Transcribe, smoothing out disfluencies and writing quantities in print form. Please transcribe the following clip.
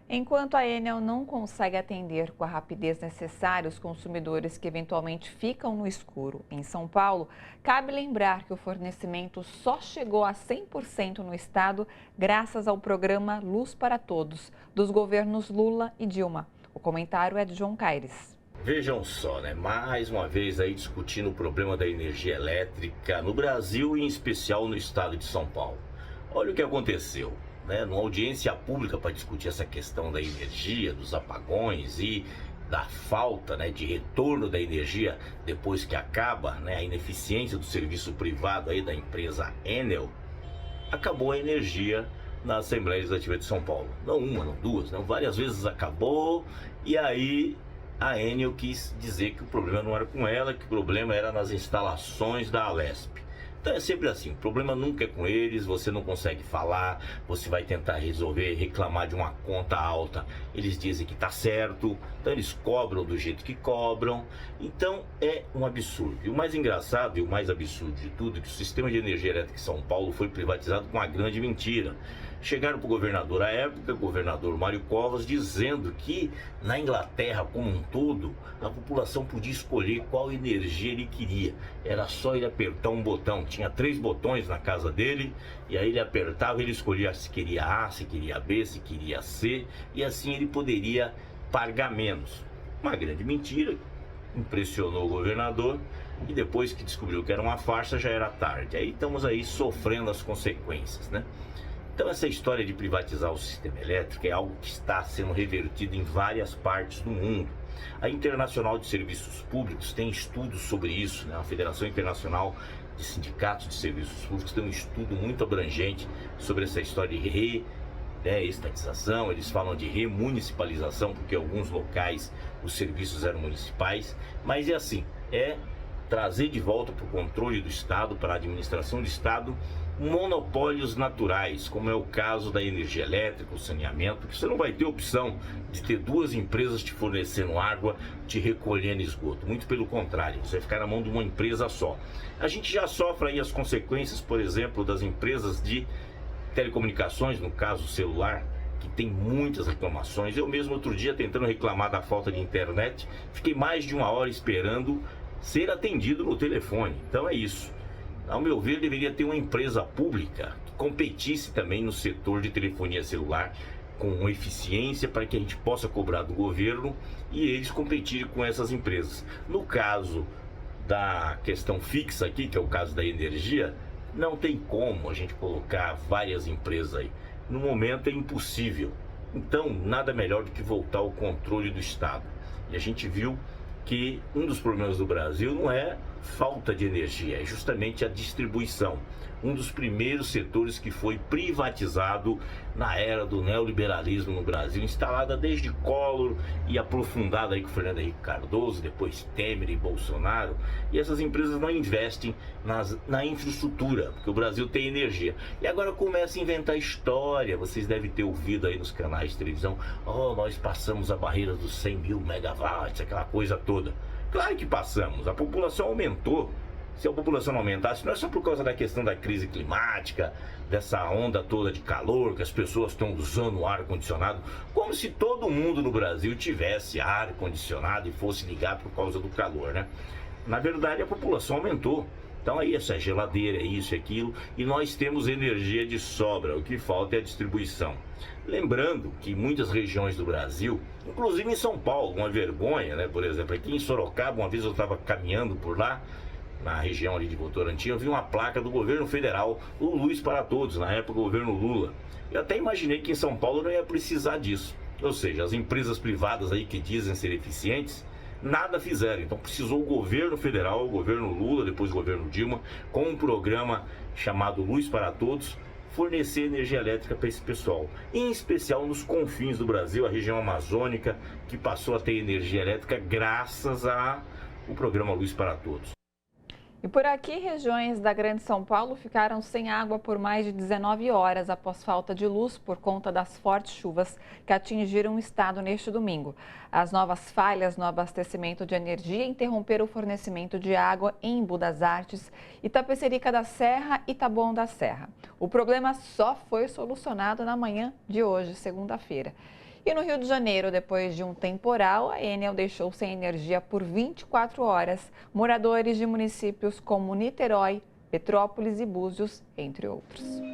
Enquanto a Enel não consegue atender com a rapidez necessária os consumidores que eventualmente ficam no escuro em São Paulo, cabe lembrar que o fornecimento só chegou a 100% no estado graças ao programa Luz para Todos, dos governos Lula e Dilma. O comentário é de João Caires. Vejam só, né? Mais uma vez aí discutindo o problema da energia elétrica no Brasil e em especial no estado de São Paulo. Olha o que aconteceu, né? Numa audiência pública para discutir essa questão da energia, dos apagões e da falta, né, de retorno da energia depois que acaba, né, a ineficiência do serviço privado aí da empresa Enel, acabou a energia na Assembleia Legislativa de São Paulo. Não uma, não duas, não, várias vezes acabou e aí a Enel quis dizer que o problema não era com ela, que o problema era nas instalações da Alesp. Então é sempre assim, o problema nunca é com eles, você não consegue falar, você vai tentar resolver, reclamar de uma conta alta, eles dizem que está certo, então eles cobram do jeito que cobram, então é um absurdo. E o mais engraçado e o mais absurdo de tudo é que o sistema de energia elétrica em São Paulo foi privatizado com uma grande mentira. Chegaram para o governador à época, o governador Mário Covas, dizendo que na Inglaterra como um todo, a população podia escolher qual energia ele queria. Era só ele apertar um botão, tinha 3 botões na casa dele, e aí ele apertava e ele escolhia se queria A, se queria B, se queria C, e assim ele poderia pagar menos. Uma grande mentira, impressionou o governador, e depois que descobriu que era uma farsa já era tarde. Aí estamos aí sofrendo as consequências, né? Então essa história de privatizar o sistema elétrico é algo que está sendo revertido em várias partes do mundo. A Internacional de Serviços Públicos tem estudos sobre isso, né? A Federação Internacional de Sindicatos de Serviços Públicos tem um estudo muito abrangente sobre essa história de estatização, eles falam de remunicipalização, porque em alguns locais os serviços eram municipais, mas é assim, é trazer de volta para o controle do Estado, para a administração do Estado, monopólios naturais, como é o caso da energia elétrica, o saneamento, que você não vai ter opção de ter 2 empresas te fornecendo água, te recolhendo esgoto. Muito pelo contrário, você vai ficar na mão de uma empresa só. A gente já sofre aí as consequências, por exemplo, das empresas de telecomunicações, no caso celular, que tem muitas reclamações. Eu mesmo outro dia tentando reclamar da falta de internet, fiquei mais de 1 hora esperando ser atendido no telefone. Então é isso. Ao meu ver, deveria ter uma empresa pública que competisse também no setor de telefonia celular com eficiência para que a gente possa cobrar do governo e eles competirem com essas empresas. No caso da questão fixa aqui, que é o caso da energia, não tem como a gente colocar várias empresas aí. No momento é impossível. Então, nada melhor do que voltar ao controle do Estado. E a gente viu que um dos problemas do Brasil não é falta de energia, é justamente a distribuição. Um dos primeiros setores que foi privatizado na era do neoliberalismo no Brasil, instalada desde Collor e aprofundada aí com Fernando Henrique Cardoso, depois Temer e Bolsonaro. E essas empresas não investem na infraestrutura, porque o Brasil tem energia. E agora começa a inventar história, vocês devem ter ouvido aí nos canais de televisão, nós passamos a barreira dos 100 mil megawatts, aquela coisa toda. Claro que passamos, a população aumentou. Se a população não aumentasse, não é só por causa da questão da crise climática, dessa onda toda de calor, que as pessoas estão usando o ar-condicionado, como se todo mundo no Brasil tivesse ar-condicionado e fosse ligar por causa do calor, né? Na verdade, a população aumentou. Então aí essa geladeira, isso e aquilo, e nós temos energia de sobra, o que falta é a distribuição. Lembrando que em muitas regiões do Brasil, inclusive em São Paulo, uma vergonha, né? Por exemplo, aqui em Sorocaba, uma vez eu estava caminhando por lá, na região ali de Votorantim, eu vi uma placa do governo federal, o Luz para Todos, na época o governo Lula. Eu até imaginei que em São Paulo não ia precisar disso. Ou seja, as empresas privadas aí que dizem ser eficientes, nada fizeram. Então precisou o governo federal, o governo Lula, depois o governo Dilma, com um programa chamado Luz para Todos, fornecer energia elétrica para esse pessoal. Em especial nos confins do Brasil, a região amazônica, que passou a ter energia elétrica graças ao programa Luz para Todos. E por aqui, regiões da Grande São Paulo ficaram sem água por mais de 19 horas após falta de luz por conta das fortes chuvas que atingiram o estado neste domingo. As novas falhas no abastecimento de energia interromperam o fornecimento de água em Embu das Artes, Itapecerica da Serra e Taboão da Serra. O problema só foi solucionado na manhã de hoje, segunda-feira. E no Rio de Janeiro, depois de um temporal, a Enel deixou sem energia por 24 horas moradores de municípios como Niterói, Petrópolis e Búzios, entre outros.